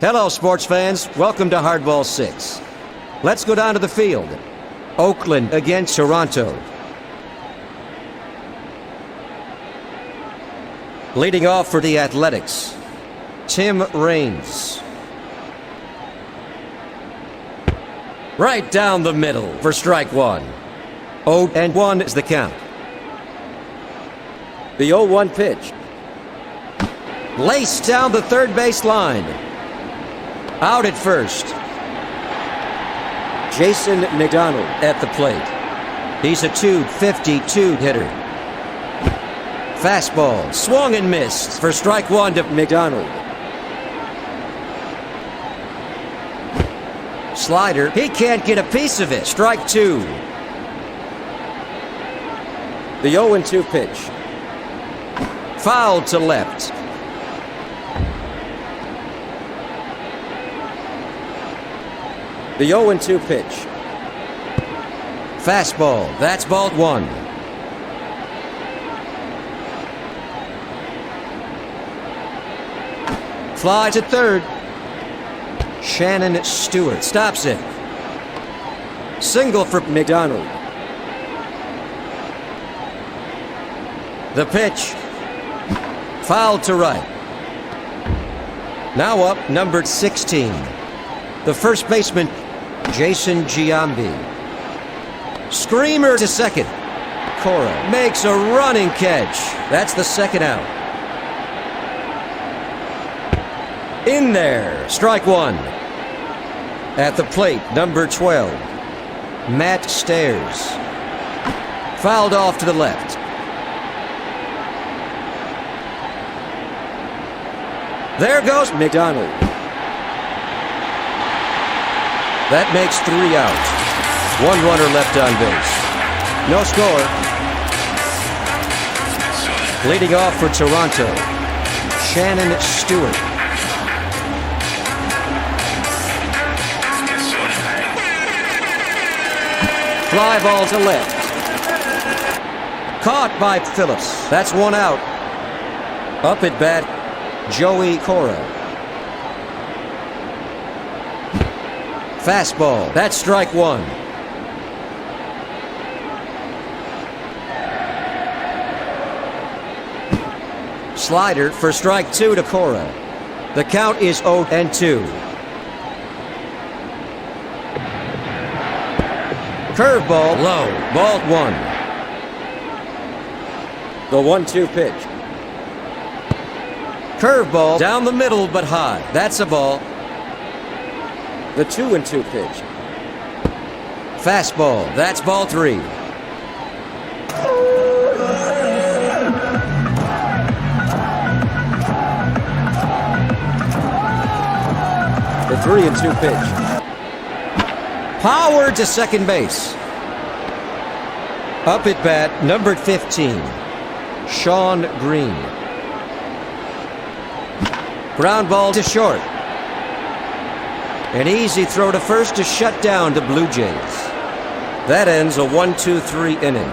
Hello, sports fans. Welcome to Hardball 6. Let's go down to the field. Oakland against Toronto. Leading off for the Athletics, Tim Haynes. Right down the middle for strike one. 0-1 is the count. The 0-1 pitch. Laced down the third base line. Out at first. Jason McDonald at the plate. He's a .252 hitter. Fastball swung and missed for strike one to McDonald. Slider, he can't get a piece of it. Strike two. The 0-2 pitch. Fouled to left. The 0-2 pitch. Fastball. That's ball one. Fly to third. Shannon Stewart stops it. Single for McDonald. The pitch. Fouled to right. Now up, number 16. The first baseman, Jason Giambi. Screamer to second. Cora makes a running catch. That's the second out. In there, strike one. At the plate, number 12, Matt Stairs. Fouled off to the left. There goes McDonald. That makes 3 out. One runner left on base. No score. Leading off for Toronto, Shannon Stewart. Fly ball to left. Caught by Phillips. That's one out. Up at bat, Joey Cora. Fastball. That's strike one. Slider for strike two to Cora. The count is 0-2. Curveball low. Ball one. The 1-2 pitch. Curveball down the middle but high. That's a ball. The 2-2 pitch. Fastball. That's ball three. The 3-2 pitch. Power to second base. Up at bat, number 15, Sean Green. Ground ball to short. An easy throw to first to shut down the Blue Jays. That ends a 1-2-3 inning.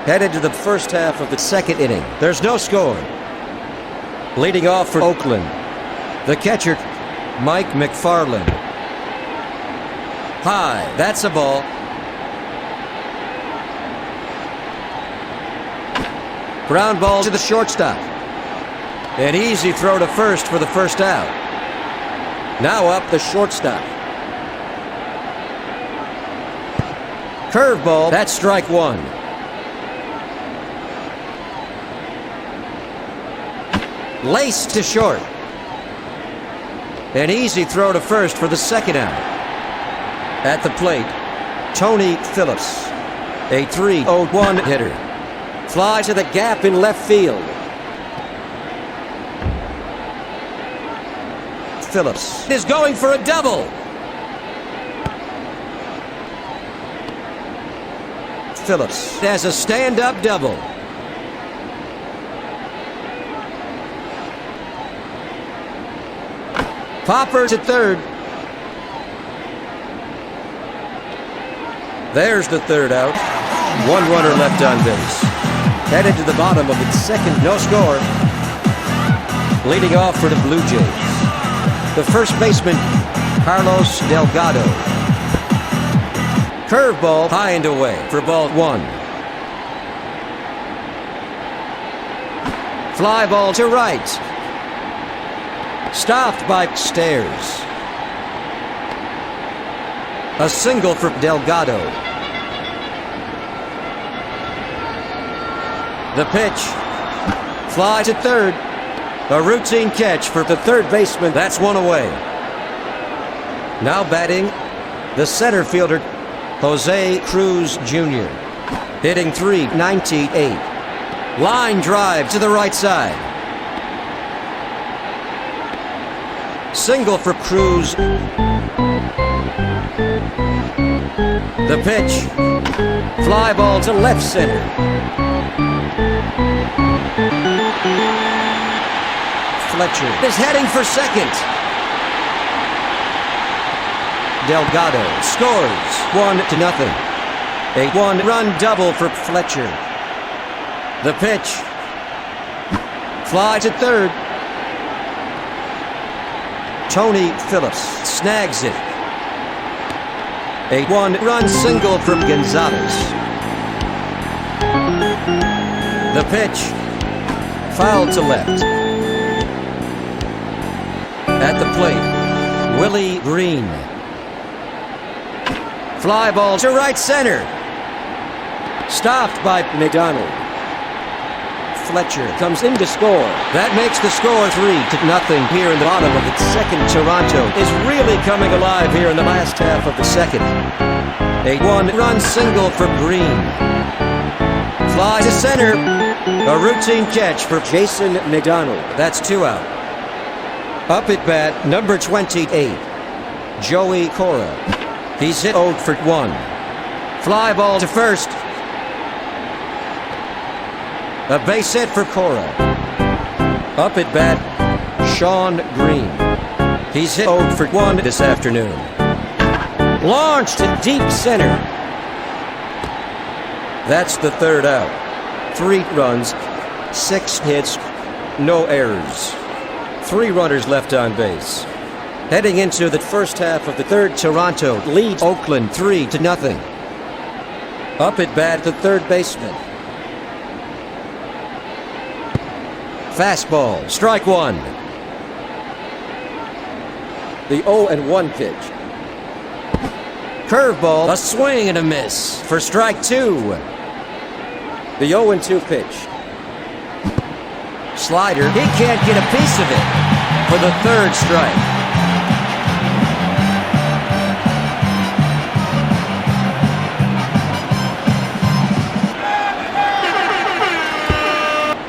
Headed to the first half of the second inning. There's no score. Leading off for Oakland, the catcher, Mike McFarland. High, that's a ball. Ground ball to the shortstop. An easy throw to first for the first out. Now up the shortstop. Curveball, that's strike one. Laced to short. An easy throw to first for the second out. At the plate, Tony Phillips, a 3-0-1 hitter. Fly to the gap in left field. Phillips is going for a double. Phillips has a stand-up double. Popper to third. There's the third out. One runner left on base. Headed to the bottom of its second, no score. Leading off for the Blue Jays, The first baseman, Carlos Delgado. Curveball high and away for ball 1. Fly ball to right. Stopped by Stairs. A single for Delgado. The pitch. Fly to third. A routine catch for the third baseman. That's one away. Now batting, the center fielder, Jose Cruz Jr. Hitting .398. Line drive to the right side. Single for Cruz. The pitch. Fly ball to left center. Fletcher is heading for second. Delgado scores 1-0. A one-run double for Fletcher. The pitch. Fly to third. Tony Phillips snags it. A one-run single from Gonzalez. The pitch. Foul to left. At the plate, Willie Green. Fly ball to right center. Stopped by McDonald. Fletcher comes in to score. That makes the score 3-0 here in the bottom of the second. Toronto is really coming alive here in the last half of the second. A one-run single for Green. Fly to center. A routine catch for Jason McDonald. That's 2 out. Up at bat, number 28, Joey Cora. He's hit 0 for 1. Fly ball to first. A base hit for Cora. Up at bat, Sean Green. He's hit 0 for 1 this afternoon. Launched to deep center. That's the third out. 3 runs, 6 hits, no errors. 3 runners left on base. Heading into the first half of the third, Toronto leads Oakland 3-0. Up at bat, the third baseman. Fastball, strike 1. The 0-1 pitch. Curveball, a swing and a miss for strike 2. The 0-2 pitch. Slider, he can't get a piece of it for the third strike.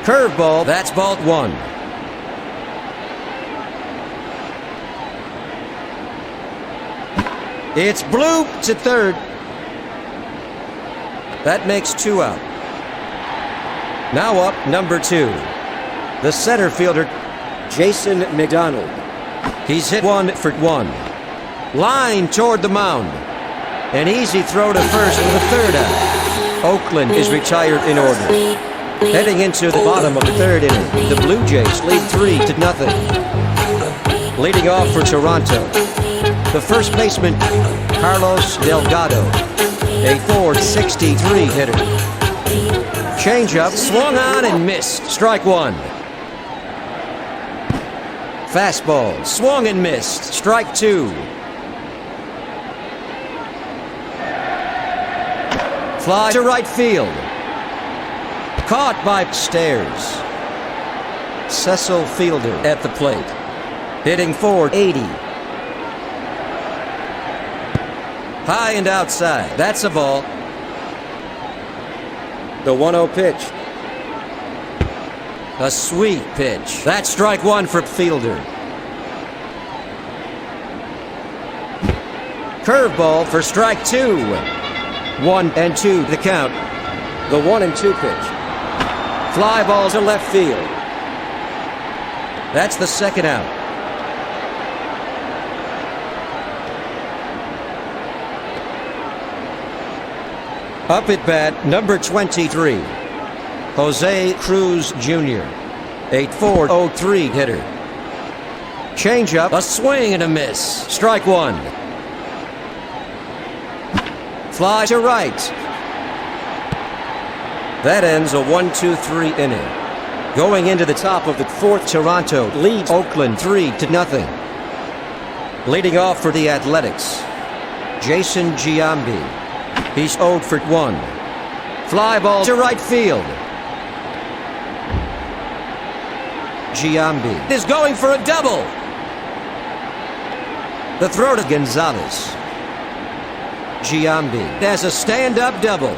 Curveball, that's ball 1. It's bloop to third. That makes 2 out. Now up, number 2. The center fielder, Jason McDonald. He's hit 1 for 1. Line toward the mound. An easy throw to first for the third out. Oakland is retired in order. Heading into the bottom of the third inning, the Blue Jays lead 3-0. Leading off for Toronto, the first baseman, Carlos Delgado, a .463 hitter. Changeup, swung on and missed. Strike 1. Fastball, swung and missed. Strike 2. Fly to right field. Caught by Stairs. Cecil Fielder at the plate. Hitting .480. High and outside. That's a ball. The 1-0 pitch. A sweet pitch. That's strike 1 for Fielder. Curveball for strike 2. 1-2 the count. The 1-2 pitch. Fly ball to left field. That's the second out. Up at bat, number 23, Jose Cruz Jr., a .403 hitter. Changeup, a swing and a miss. Strike one. Fly to right. That ends a 1-2-3 inning. Going into the top of the fourth, Toronto leads Oakland 3-0. Leading off for the Athletics, Jason Giambi. He's 0 for 1. Fly ball to right field. Giambi is going for a double. The throw to Gonzalez. Giambi has a stand-up double.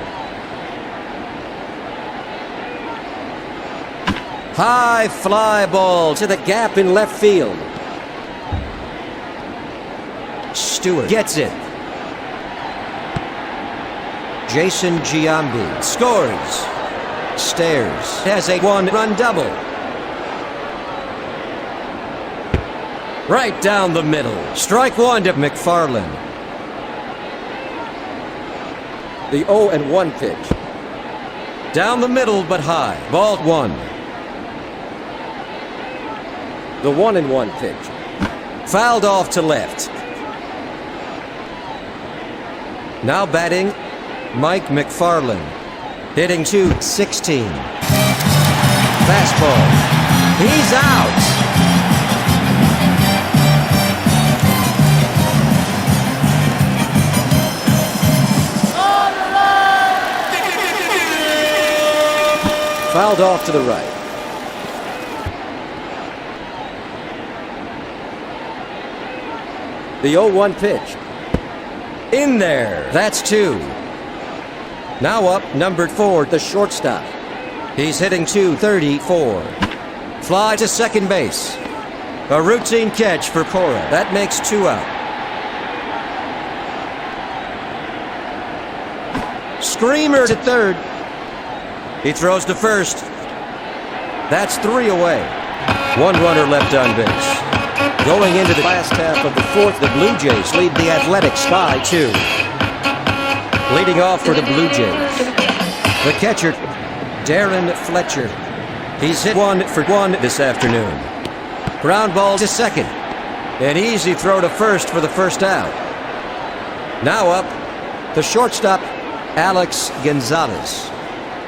High fly ball to the gap in left field. Stewart gets it. Jason Giambi scores. Stairs has a one-run double. Right down the middle. Strike one to McFarland. The 0-1 pitch. Down the middle but high. Ball one. The 1-1 pitch. Fouled off to left. Now batting, Mike McFarland. Hitting .216. Fastball. He's out. Fouled off to the right. The 0-1 pitch. In there. That's two. Now up, number 4, the shortstop. He's hitting .234. Fly to second base. A routine catch for Cora. That makes 2 out. Screamer to third. He throws to first. That's 3 away. 1 runner left on base. Going into the last half of the fourth, the Blue Jays lead the Athletics by 2. Leading off for the Blue Jays, the catcher, Darren Fletcher. He's hit 1 for 1 this afternoon. Ground ball to second. An easy throw to first for the first out. Now up, the shortstop, Alex Gonzalez.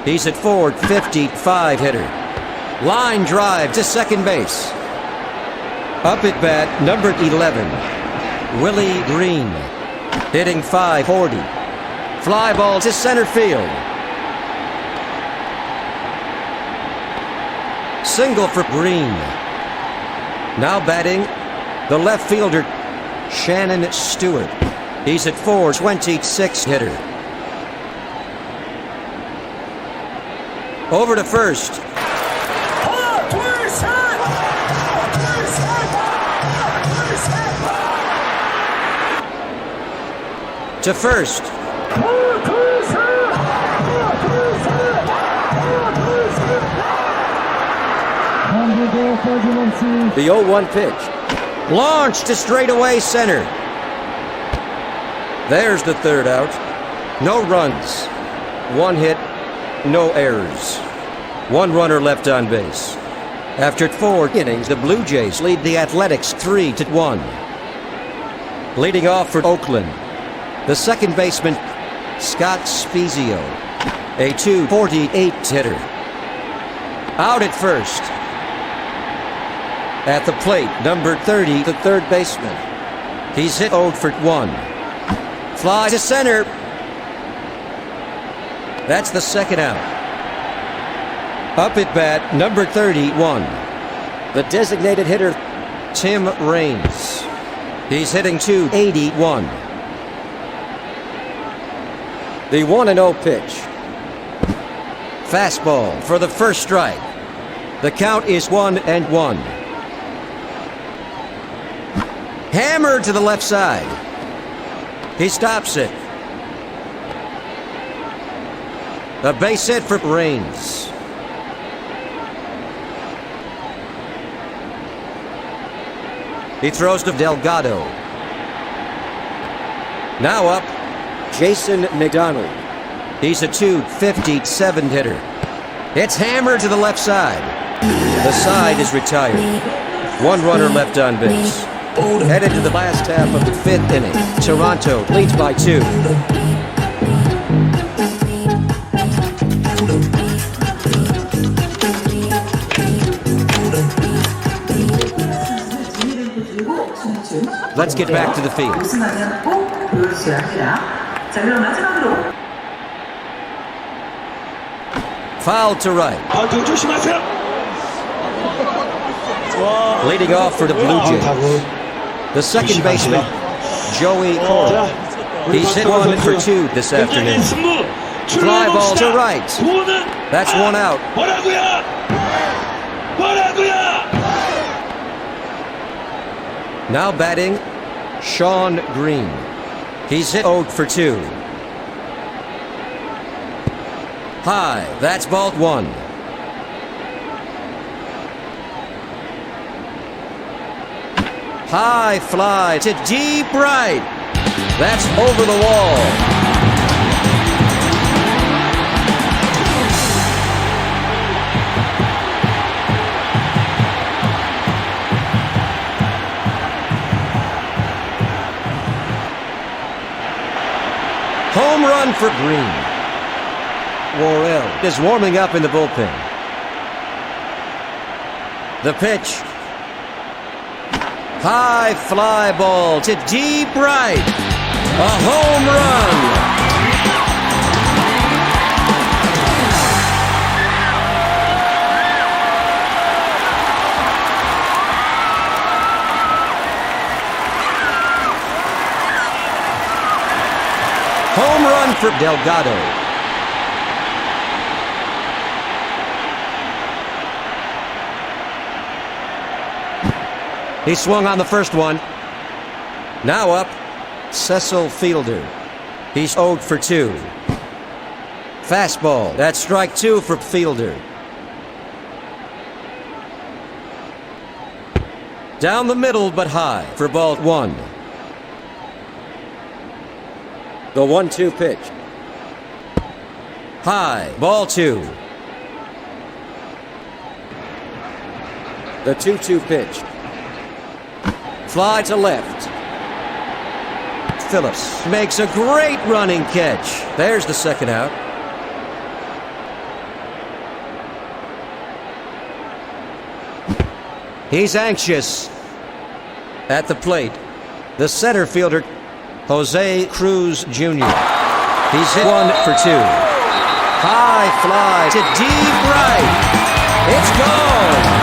He's at Ford, 55 hitter. Line drive to second base. Up at bat, number 11, Willie Green. Hitting .540. Fly ball to center field. Single for Green. Now batting, the left fielder, Shannon Stewart. He's at Ford, 26 hitter. Over to first. To first. The 0-1 pitch. Launched to straightaway center. There's the third out. No runs. 1 hit. No errors. 1 runner left on base. After 4 innings, the Blue Jays lead the Athletics 3-1. Leading off for Oakland, the second baseman, Scott Spezio, a .248 hitter. Out at first. At the plate, number 30, the third baseman. He's hit 0 for 1. Fly to center. That's the second out. Up at bat, number 31, the designated hitter, Tim Raines. He's hitting .281. The 1-0 pitch. Fastball for the first strike. The count is 1-1. Hammered to the left side. He stops it. A base hit for Raines. He throws to Delgado. Now up, Jason McDonald. He's a .257 hitter. It's hammered to the left side. The side is retired. One runner left on base. Headed to the last half of the 5th inning. Toronto leads by 2. Let's get back to the field. Foul to right. Leading off for the Blue Jays, the second baseman, Joey Worrell. He's hit 1 for 2 this afternoon. Fly ball to right. That's 1 out. Now batting, Sean Green. He's hit 0 for 2. High, that's ball 1. High fly to deep right. That's over the wall. Home run for Green. Worrell is warming up in the bullpen. The pitch. High fly ball to deep right. A home run. Home run for Delgado. He swung on the first one. Now up, Cecil Fielder. He's 0 for 2. Fastball. That's strike 2 for Fielder. Down the middle but high for ball 1. The 1-2 pitch. High, ball 2. The 2-2 pitch. Fly to left. Phillips makes a great running catch. There's the second out. He's anxious at the plate. The center fielder, Jose Cruz Jr. He's hit 1 for 2. High fly to deep right. It's gone.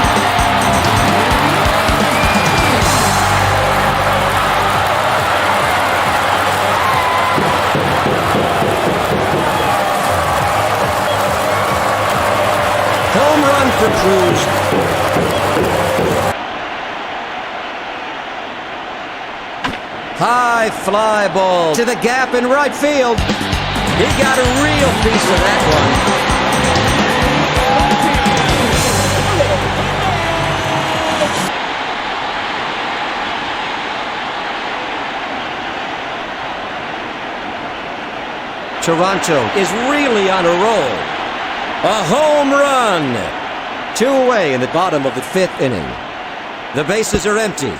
Home run for Cruz. High fly ball to the gap in right field. He got a real piece of that one. Toronto is really on a roll. A home run. 2 away in the bottom of the 5th inning. The bases are empty.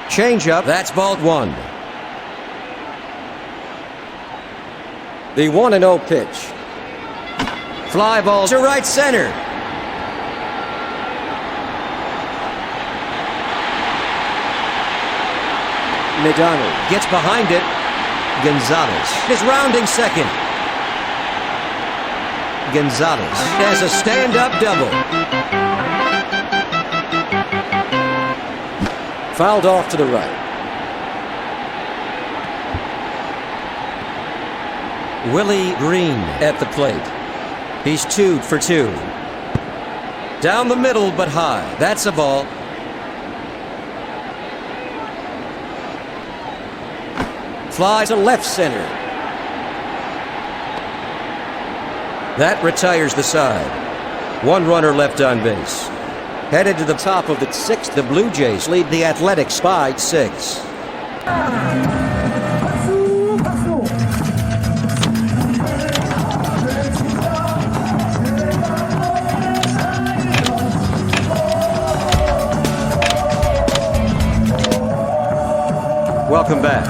Changeup, that's ball 1. The 1-0 pitch. Fly ball to right center. Medano gets behind it. Gonzalez is rounding second. Gonzalez has a stand-up double. Fouled off to the right. Willie Green at the plate. He's 2 for 2. Down the middle but high. That's a ball. Fly to left center. That retires the side. 1 runner left on base. Headed to the top of the 6th, the Blue Jays lead the Athletics by 6. Welcome back.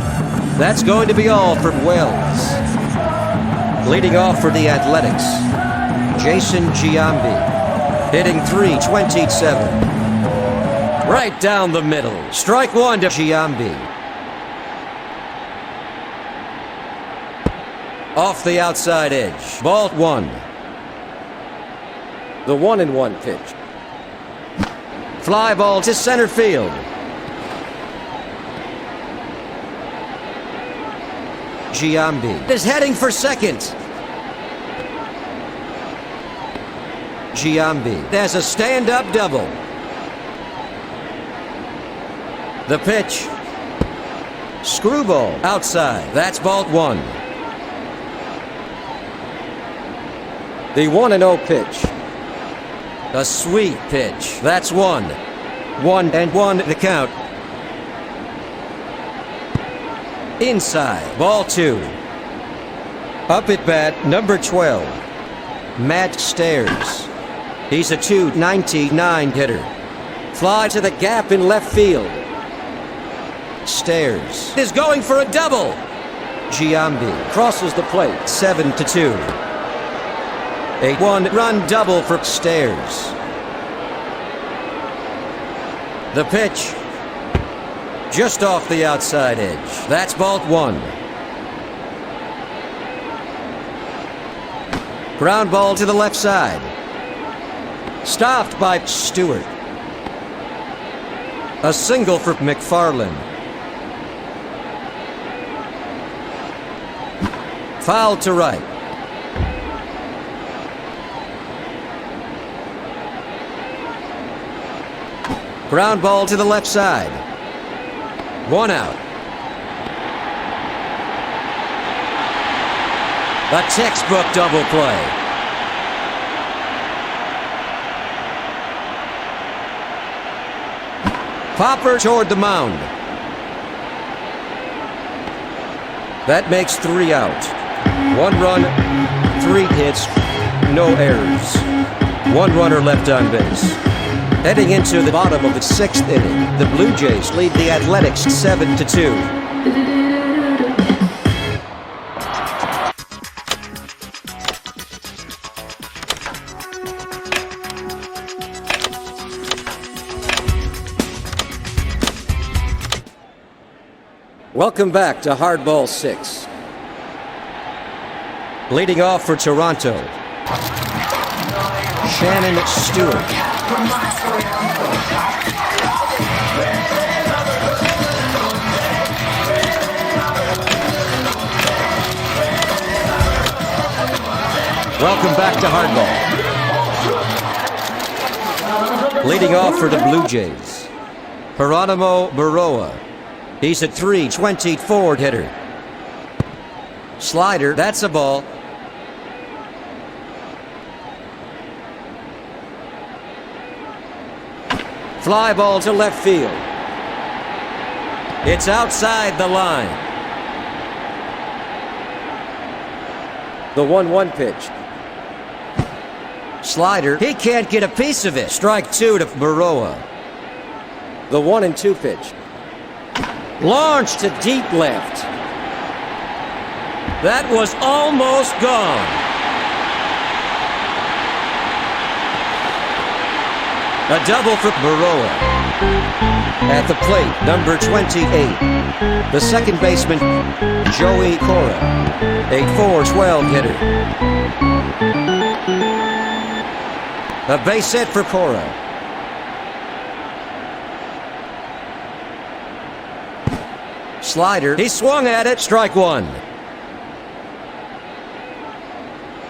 That's going to be all for Wells. Leading off for the Athletics, Jason Giambi, hitting .327. Right down the middle. Strike one to Giambi. Off the outside edge. Ball one. The 1-1 pitch. Fly ball to center field. Giambi is heading for second. Giambi has a stand-up double. The pitch. Screwball outside. That's ball one. The 1-0 pitch. A sweet pitch. That's one. 1-1 the count. Inside. Ball two. Up at bat, number 12. Matt Stairs. He's a .299 hitter. Fly to the gap in left field. Stairs is going for a double. Giambi crosses the plate. 7-2. A one-run double for Stairs. The pitch. Just off the outside edge. That's ball one. Ground ball to the left side. Stopped by Stewart. A single for McFarland. Foul to right. Ground ball to the left side. One out. A textbook double play. Popper toward the mound. That makes 3 out. 1 run, 3 hits, no errors. 1 runner left on base. Heading into the bottom of the 6th inning, the Blue Jays lead the Athletics 7-2. Welcome back to Hardball 6. Leading off for Toronto, Shannon Stewart. Welcome back to Hardball. Leading off for the Blue Jays, Geronimo Berroa. He's a .324 hitter. Slider, that's a ball. Fly ball to left field. It's outside the line. The 1-1 pitch. Slider, he can't get a piece of it. Strike 2 to Berroa. The 1-2 pitch. Launched to deep left. That was almost gone. A double for Berroa. At the plate, number 28. The second baseman, Joey Cora. A .412 hitter. A base hit for Cora. Slider, he swung at it, strike 1.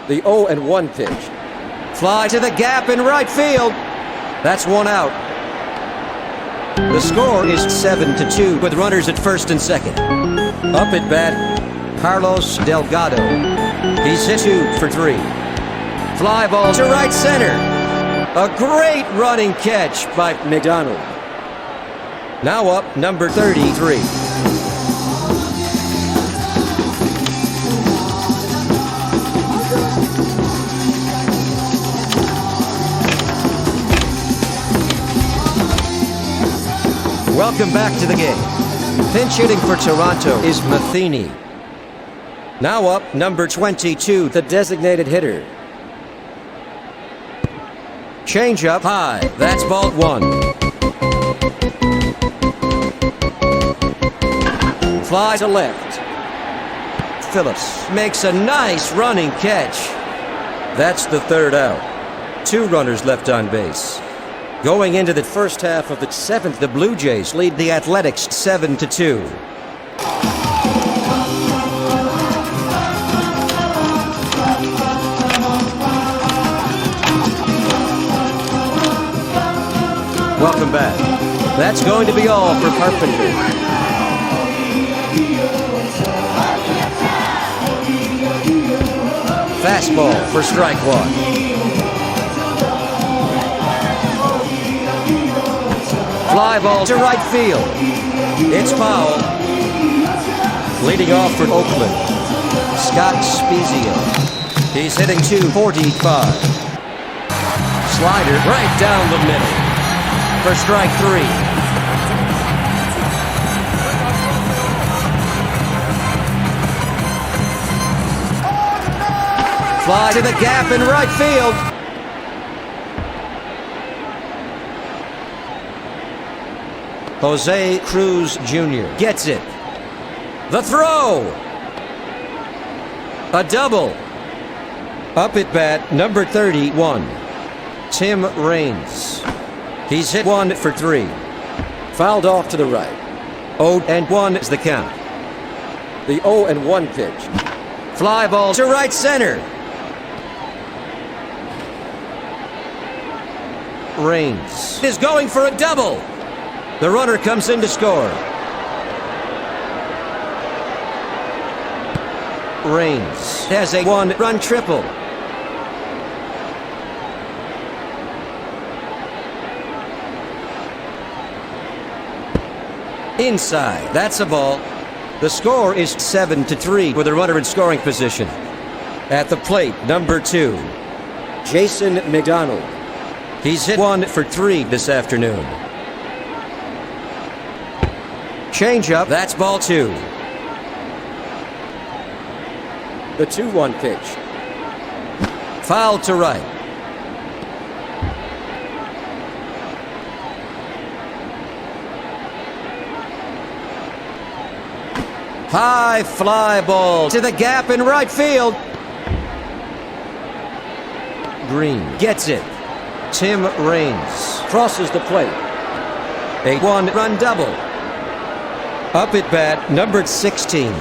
The 0-1 pitch. Fly to the gap in right field. That's 1 out. The score is 7-2 with runners at first and second. Up at bat, Carlos Delgado. He's hit 2 for 3. Fly ball to right center. A great running catch by McDonald. Now up, number 33. Welcome back to the game. Pinch hitting for Toronto is Matheny. Now up, number 22, the designated hitter. Change up high. That's ball 1. Fly to left. Phillips makes a nice running catch. That's the third out. 2 runners left on base. Going into the first half of the 7th, the Blue Jays lead the Athletics 7-2. Welcome back. That's going to be all for Carpenter. Fastball for strike 1. Fly ball to right field. It's foul. Leading off for Oakland, Scott Spezia. He's hitting .245. Slider right down the middle for strike 3. Fly to the gap in right field. Jose Cruz Jr. gets it. The throw. A double. Up at bat, number 31, Tim Raines. He's hit 1 for 3. Fouled off to the right. 0-1 is the count. The 0-1 pitch. Fly ball to right center. Raines is going for a double. The runner comes in to score. Raines has a 1-run triple. Inside, that's a ball. The score is 7-3 with a runner in scoring position. At the plate, number 2, Jason McDonald. He's hit 1 for 3 this afternoon. Change up, that's ball 2. The 2-1 pitch. Foul to right. High fly ball to the gap in right field. Green gets it. Tim Raines crosses the plate. A 1-run double. Up at bat, number 16,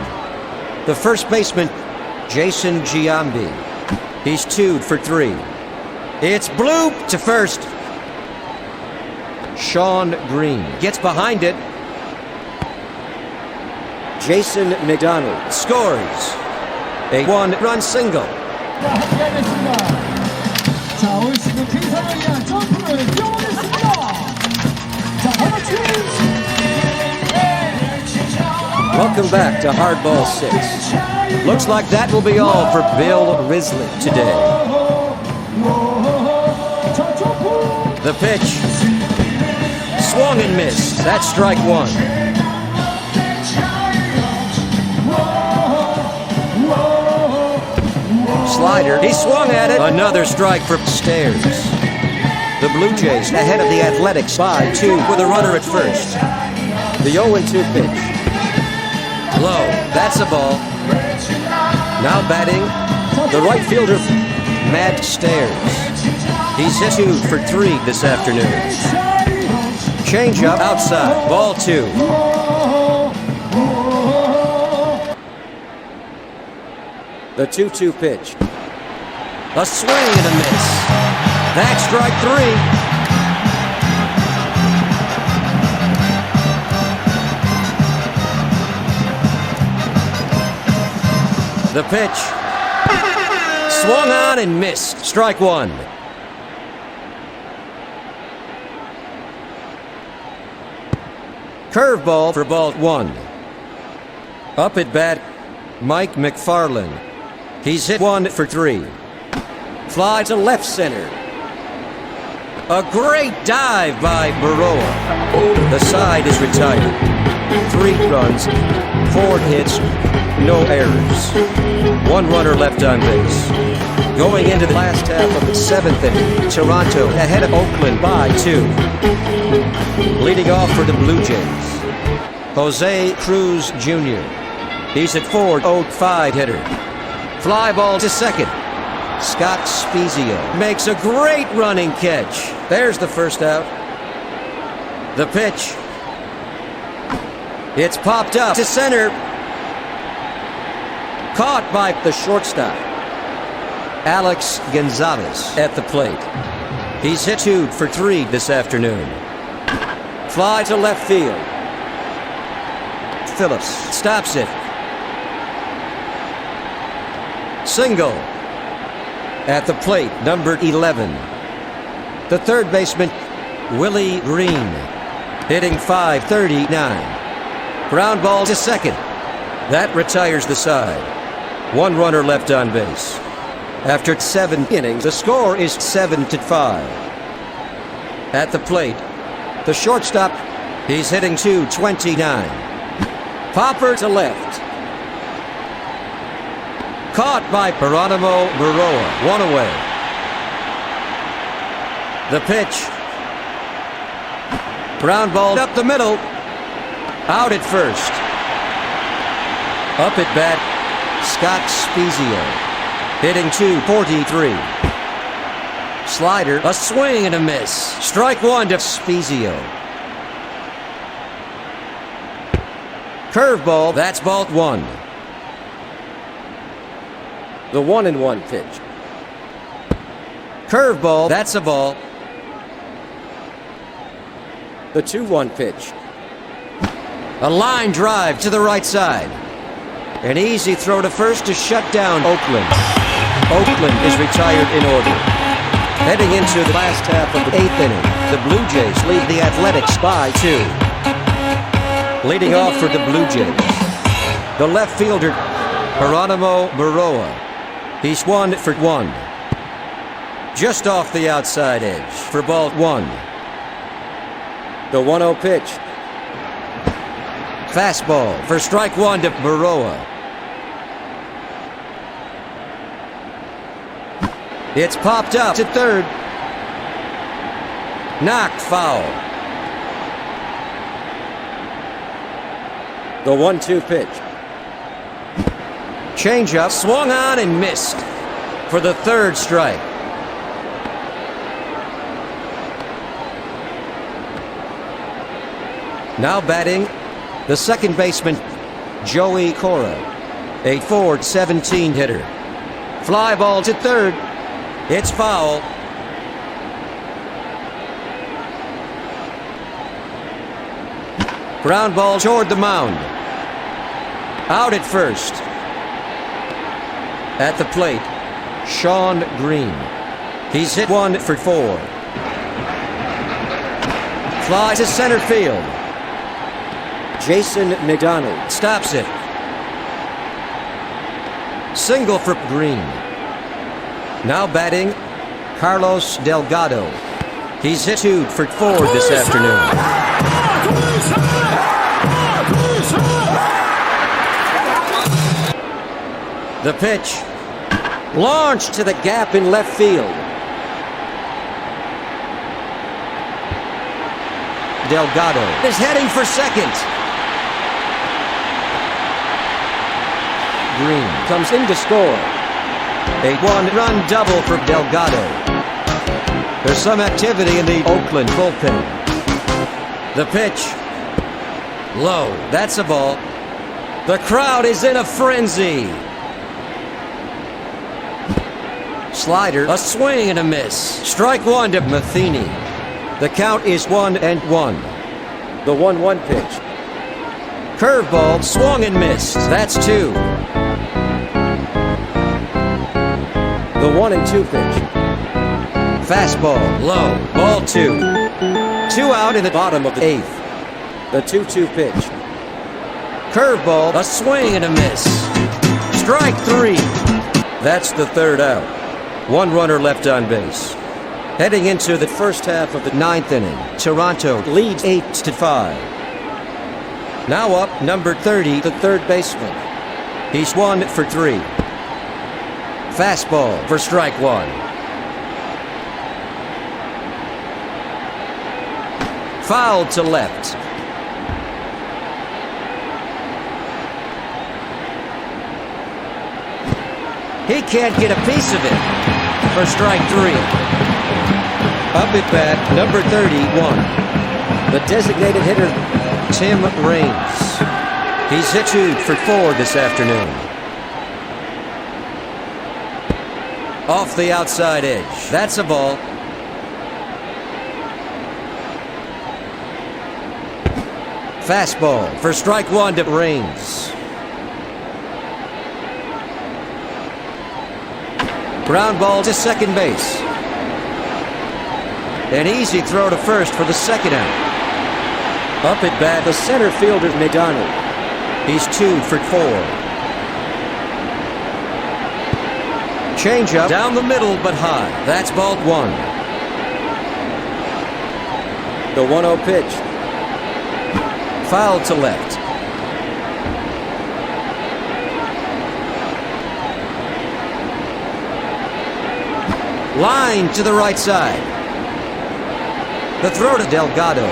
the first baseman, Jason Giambi. He's 2 for 3. It's bloop to first. Sean Green gets behind it. Jason McDonald scores. A 1-run single. Welcome back to Hardball 6. Looks like that will be all for Bill Risley today. The pitch. Swung and missed. That's strike 1. Slider. He swung at it. Another strike for Stairs. The Blue Jays ahead of the Athletics by 2 with a runner at first. The 0-2 pitch. Low. That's a ball. Now batting, the right fielder, Matt Stairs. He's hit 2 for 3 this afternoon. Change up outside. Ball 2. The 2-2 pitch. A swing and a miss. That's strike 3. The pitch. Swung on and missed. Strike 1. Curveball for ball 1. Up at bat, Mike McFarland. He's hit 1 for 3. Fly to left center. A great dive by Worrell. The side is retired. 3 runs, 4 hits, no errors. 1 runner left on base. Going into the last half of the 7th inning, Toronto ahead of Oakland by 2. Leading off for the Blue Jays, Jose Cruz Jr. He's at 4-0-5 hitter. Fly ball to second. Scott Spezio makes a great running catch. There's the first out. The pitch. It's popped up to center. Caught by the shortstop, Alex Gonzalez, at the plate. He's hit 2 for 3 this afternoon. Fly to left field. Phillips stops it. Single. At the plate, number 11. The third baseman, Willie Green, hitting .539. Ground ball to second. That retires the side. 1 runner left on base. After 7 innings, the score is 7-5. At the plate, the shortstop, he's hitting .229. Popper to left. Caught by Geronimo Baroa. 1 away. The pitch. Ground ball up the middle. Out at first. Up at bat, Scott Spezio, hitting .243. Slider, a swing and a miss. Strike 1 to Spezio. Curveball, that's ball 1. The 1-1 pitch. Curveball, that's a ball. The 2-1 pitch. A line drive to the right side. An easy throw to first to shut down Oakland. Oakland is retired in order. Heading into the last half of the 8th inning, the Blue Jays lead the Athletics by 2. Leading off for the Blue Jays, the left fielder, Geronimo Baroa. He's 1 for 1. Just off the outside edge for ball 1. The 1-0 pitch. Fastball for strike 1 to Baroa. It's popped up to third. Knocked foul. The 1-2 pitch. Changeup swung on and missed for the 3rd strike. Now batting, the second baseman, Joey Cora, a .417 hitter. Fly ball to third. It's foul. Ground ball toward the mound. Out at first. At the plate, Sean Green. He's hit 1 for 4. Fly to center field. Jason McDonald stops it. Single for Green. Now batting, Carlos Delgado. He's hit 2 for 4 this afternoon. The pitch. Launched to the gap in left field. Delgado is heading for second. Green comes in to score. A 1-run double for Delgado. There's some activity in the Oakland bullpen. The pitch. Low. That's a ball. The crowd is in a frenzy. Slider, a swing and a miss. Strike 1 to Matheny. The count is 1-1. The 1-1 pitch. Curveball, swung and missed. That's 2. The 1-2 pitch. Fastball, low, ball 2. 2 out in the bottom of the 8th. The 2-2 pitch. Curveball, a swing and a miss. Strike 3. That's the 3rd out. 1 runner left on base. Heading into the first half of the ninth inning, Toronto leads 8-5. Now up, number 30, the third baseman. He's 1 for 3. Fastball for strike one. Foul to left. He can't get a piece of it for strike three. Up at bat, number 31. The designated hitter, Tim Raines. He's hit 2 for 4 this afternoon. Off the outside edge. That's a ball. Fastball for strike one to Raines. Ground ball to second base. An easy throw to first for the second out. Up at bat, the center fielder, McDonald. He's 2 for 4. Change up down the middle but high. That's ball one. The 1-0 pitch. Foul to left. Line to the right side. The throw to Delgado.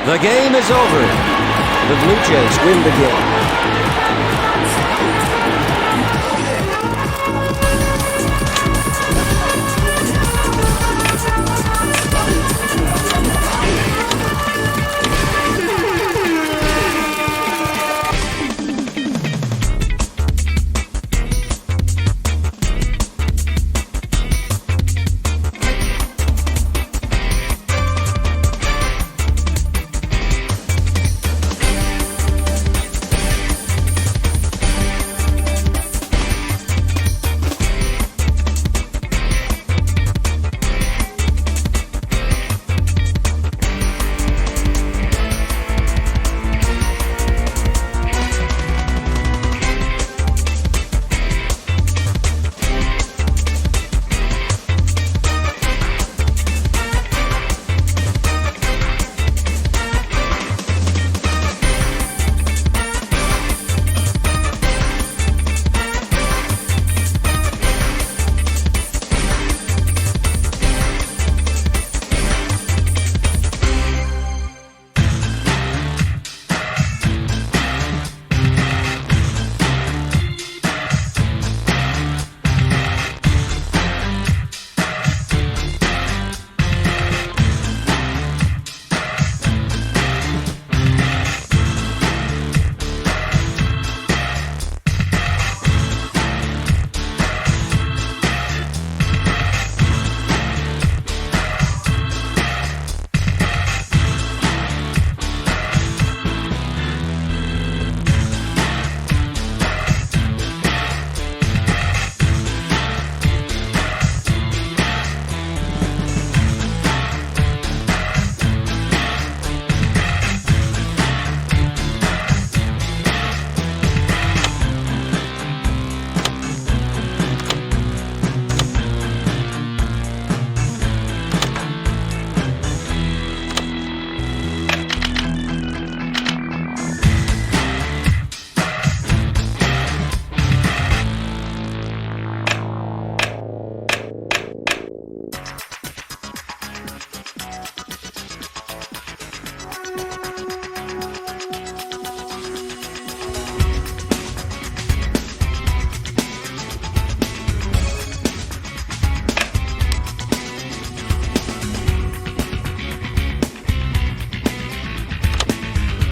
The game is over. The Blue Jays win the game.